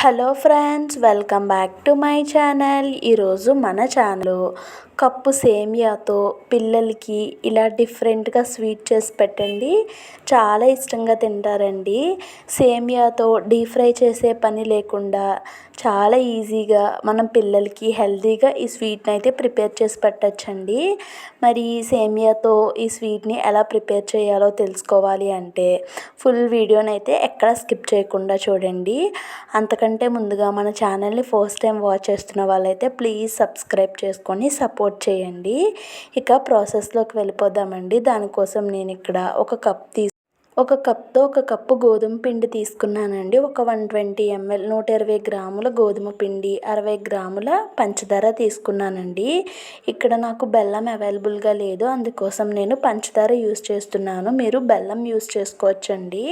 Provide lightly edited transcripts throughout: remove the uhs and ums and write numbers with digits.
Hello friends, welcome back to my channel. ఈరోజు మన channel cup సేమియాతో పిల్లలకి ఇలా డిఫరెంట్గా స్వీట్ చేసి పెట్టండి. చాలా ఇష్టంగా తింటారండి. సేమియాతో డీప్ ఫ్రై చేసే పని లేకుండా చాలా ఈజీగా మనం పిల్లలకి హెల్తీగా ఈ స్వీట్ని అయితే ప్రిపేర్ చేసి పెట్టచ్చండి. మరి ఈ సేమియాతో ఈ స్వీట్ని ఎలా ప్రిపేర్ చేయాలో తెలుసుకోవాలి అంటే ఫుల్ వీడియోని అయితే ఎక్కడ స్కిప్ చేయకుండా చూడండి. అంతకంటే ముందుగా మన ఛానల్ని ఫస్ట్ టైం వాచ్ చేస్తున్న వాళ్ళైతే ప్లీజ్ సబ్స్క్రైబ్ చేసుకొని సపోర్ట్ చేయండి. ఇక ప్రాసెస్లోకి వెళ్ళిపోదామండి. దానికోసం నేను ఇక్కడ ఒక కప్పు గోధుమ పిండి తీసుకున్నానండి. ఒక 120 ml 120 గ్రాముల గోధుమ పిండి, 60 గ్రాముల పంచదార తీసుకున్నానండి. ఇక్కడ నాకు బెల్లం అవైలబుల్గా లేదు, అందుకోసం నేను పంచదార యూస్ చేస్తున్నాను. మీరు బెల్లం యూస్ చేసుకోవచ్చండి.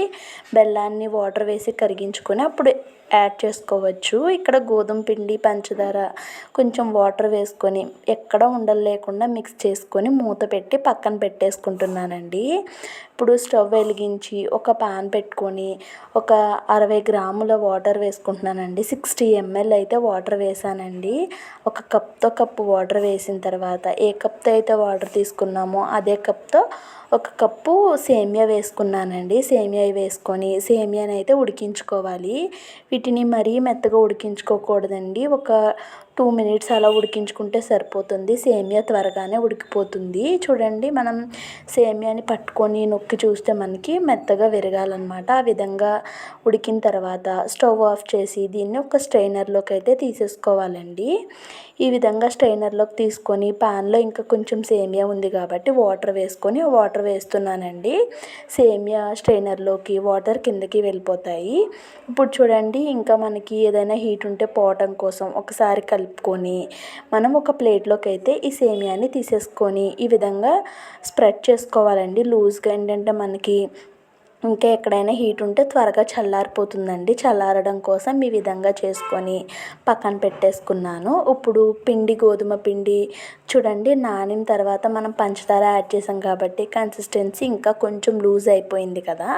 బెల్లాన్ని వాటర్ వేసి కరిగించుకొని అప్పుడు యాడ్ చేసుకోవచ్చు. ఇక్కడ గోధుమ పిండి, పంచదార, కొంచెం వాటర్ వేసుకొని ఎక్కడ ఉండలు లేకుండా మిక్స్ చేసుకొని మూత పెట్టి పక్కన పెట్టేసుకుంటున్నానండి. ఇప్పుడు స్టవ్ వెలిగించి ఒక పాన్ పెట్టుకొని ఒక 60 గ్రాముల వాటర్ వేసుకుంటున్నానండి. 60 ml అయితే వాటర్ వేసానండి. ఒక కప్పు వాటర్ వేసిన తర్వాత ఏ కప్తో అయితే వాటర్ తీసుకున్నామో అదే కప్తో ఒక కప్పు సేమియా వేసుకున్నానండి. సేమియా వేసుకొని సేమియాని అయితే ఉడికించుకోవాలి. వీటిని మరీ మెత్తగా ఉడికించుకోకూడదండి. ఒక 2 minutes అలా ఉడికించుకుంటే సరిపోతుంది. సేమియా త్వరగానే ఉడికిపోతుంది. చూడండి, మనం సేమియాని పట్టుకొని నొక్కి చూస్తే మనకి మెత్తగా విరగాలన్నమాట. ఆ విధంగా ఉడికిన తర్వాత స్టవ్ ఆఫ్ చేసి దీన్ని ఒక స్ట్రైనర్లోకి అయితే తీసేసుకోవాలండి. ఈ విధంగా స్ట్రైనర్లోకి తీసుకొని పాన్లో ఇంకా కొంచెం సేమియా ఉంది కాబట్టి వాటర్ వేస్తున్నానండి. సేమియా స్ట్రైనర్లోకి వాటర్ కిందకి వెళ్ళిపోతాయి. ఇప్పుడు చూడండి, ఇంకా మనకి ఏదైనా హీట్ ఉంటే పోవటం కోసం ఒకసారి కలుపుకొని మనం ఒక ప్లేట్లోకి అయితే ఈ సేమియాని తీసేసుకొని ఈ విధంగా స్ప్రెడ్ చేసుకోవాలండి లూజ్గా. ఏంటంటే మనకి ఇంకా ఎక్కడైనా హీట్ ఉంటే త్వరగా చల్లారిపోతుందండి. చల్లారడం కోసం ఈ విధంగా చేసుకొని పక్కన పెట్టేసుకున్నాను. ఇప్పుడు గోధుమ పిండి చూడండి, నానిన తర్వాత మనం పంచదార యాడ్ చేసాం కాబట్టి కన్సిస్టెన్సీ ఇంకా కొంచెం లూజ్ అయిపోయింది కదా.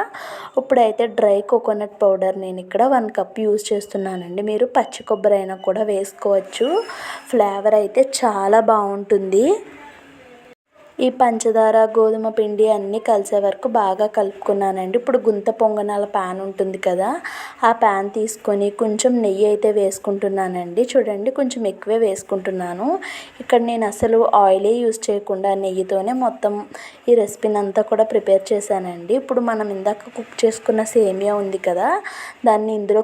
ఇప్పుడైతే డ్రై కోకోనట్ పౌడర్ నేను ఇక్కడ 1 కప్ యూజ్ చేస్తున్నానండి. మీరు పచ్చి కొబ్బరి అయినా కూడా వేసుకోవచ్చు. ఫ్లేవర్ అయితే చాలా బాగుంటుంది. ఈ పంచదార, గోధుమ పిండి అన్నీ కలిసే వరకు బాగా కలుపుకున్నానండి. ఇప్పుడు గుంత పొంగనాల ప్యాన్ ఉంటుంది కదా, ఆ ప్యాన్ తీసుకొని కొంచెం నెయ్యి అయితే వేసుకుంటున్నానండి. చూడండి, కొంచెం ఎక్కువే వేసుకుంటున్నాను. ఇక్కడ నేను అసలు ఆయిలే యూస్ చేయకుండా నెయ్యితోనే మొత్తం ఈ రెసిపీని అంతా కూడా ప్రిపేర్ చేశానండి. ఇప్పుడు మనం ఇందాక కుక్ చేసుకున్న సేమియా ఉంది కదా, దాన్ని ఇందులో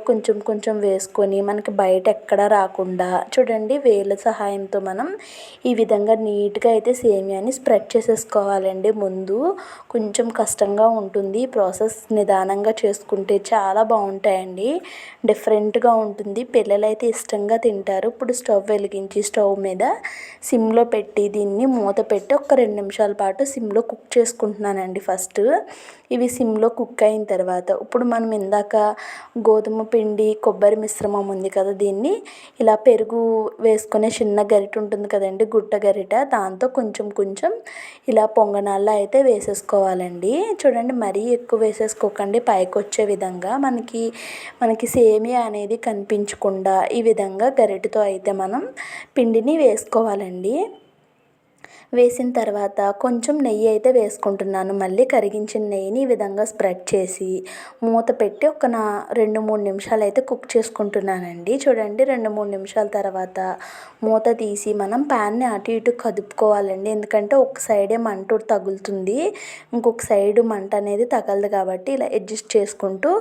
కొంచెం వేసుకొని మనకి బయట ఎక్కడా రాకుండా చూడండి వేళ్ళ సహాయంతో మనం ఈ విధంగా నీట్గా అయితే సేమియాని స్ప్రెడ్ చేసేసుకోవాలండి. ముందు కొంచెం కష్టంగా ఉంటుంది ఈ ప్రాసెస్. నిదానంగా చేసుకుంటే చాలా బాగుంటాయండి. డిఫరెంట్గా ఉంటుంది. పిల్లలైతే ఇష్టంగా తింటారు. ఇప్పుడు స్టవ్ వెలిగించి స్టవ్ మీద సిమ్లో పెట్టి దీన్ని మూత పెట్టి ఒక 2 నిమిషాల పాటు సిమ్లో కుక్ చేసుకుంటున్నానండి. ఫస్ట్ ఇవి సిమ్లో కుక్ అయిన తర్వాత ఇప్పుడు మనం ఇందాక గోధుమ పిండి, కొబ్బరి మిశ్రమం ఉంది కదా, దీన్ని ఇలా పెరుగు వేసుకునే చిన్న గరిటె ఉంటుంది కదండి, గుట్ట గరిటె, దాంతో కొంచెం ఇలా పొంగనాల్లో అయితే వేసేసుకోవాలండి. చూడండి, మరీ ఎక్కువ వేసేసుకోకండి. పైకి వచ్చే విధంగా మనకి సేమియా అనేది కనిపించకుండా ఈ విధంగా గరిటెతో అయితే మనం పిండిని వేసుకోవాలండి. వేసిన తర్వాత కొంచెం నెయ్యి అయితే వేసుకుంటున్నాను. మళ్ళీ కరిగించిన నెయ్యిని ఈ విధంగా స్ప్రెడ్ చేసి మూత పెట్టి ఒక 2-3 నిమిషాలు అయితే కుక్ చేసుకుంటున్నానండి. చూడండి, 2-3 నిమిషాల తర్వాత మూత తీసి మనం ప్యాన్ని అటు ఇటు కదుపుకోవాలండి. ఎందుకంటే ఒక సైడే మంట తగులుతుంది, ఇంకొక సైడు మంట అనేది తగలదు కాబట్టి ఇలా అడ్జస్ట్ చేసుకుంటూ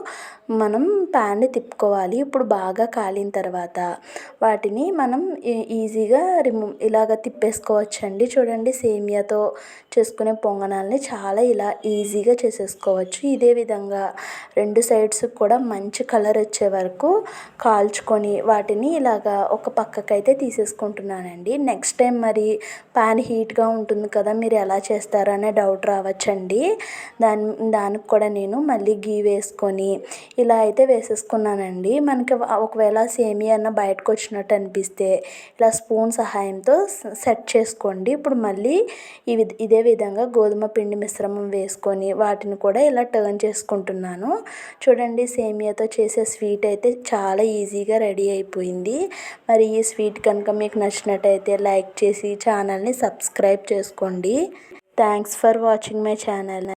మనం ప్యాన్ని తిప్పుకోవాలి. ఇప్పుడు బాగా కాలిన తర్వాత వాటిని మనం ఈజీగా ఇలాగ తిప్పేసుకోవచ్చండి. చూడండి, సేమియాతో చేసుకునే పొంగనాల్ని చాలా ఇలా ఈజీగా చేసేసుకోవచ్చు. ఇదే విధంగా 2 సైడ్స్ కూడా మంచి కలర్ వచ్చే వరకు కాల్చుకొని వాటిని ఇలాగా ఒక పక్కకైతే తీసేసుకుంటున్నానండి. నెక్స్ట్ టైం మరి పాన్ హీట్గా ఉంటుంది కదా, మీరు ఎలా చేస్తారో అనే డౌట్ రావచ్చండి. దానికి కూడా నేను మళ్ళీ గీ వేసుకొని ఇలా అయితే వేసేసుకున్నానండి. మనకి ఒకవేళ సేమియా బయటకు వచ్చినట్టు అనిపిస్తే ఇలా స్పూన్ సహాయంతో సెట్ చేసుకోండి. ఇప్పుడు మళ్ళీ ఇదే విధంగా గోధుమ పిండి మిశ్రమం వేసుకొని వాటిని కూడా ఇలా టర్న్ చేసుకుంటున్నాను. చూడండి, సేమియాతో చేసే స్వీట్ అయితే చాలా ఈజీగా రెడీ అయిపోయింది. మరి ఈ స్వీట్ కనుక మీకు నచ్చినట్టయితే లైక్ చేసి ఛానల్ని సబ్స్క్రైబ్ చేసుకోండి. Thanks for watching my channel.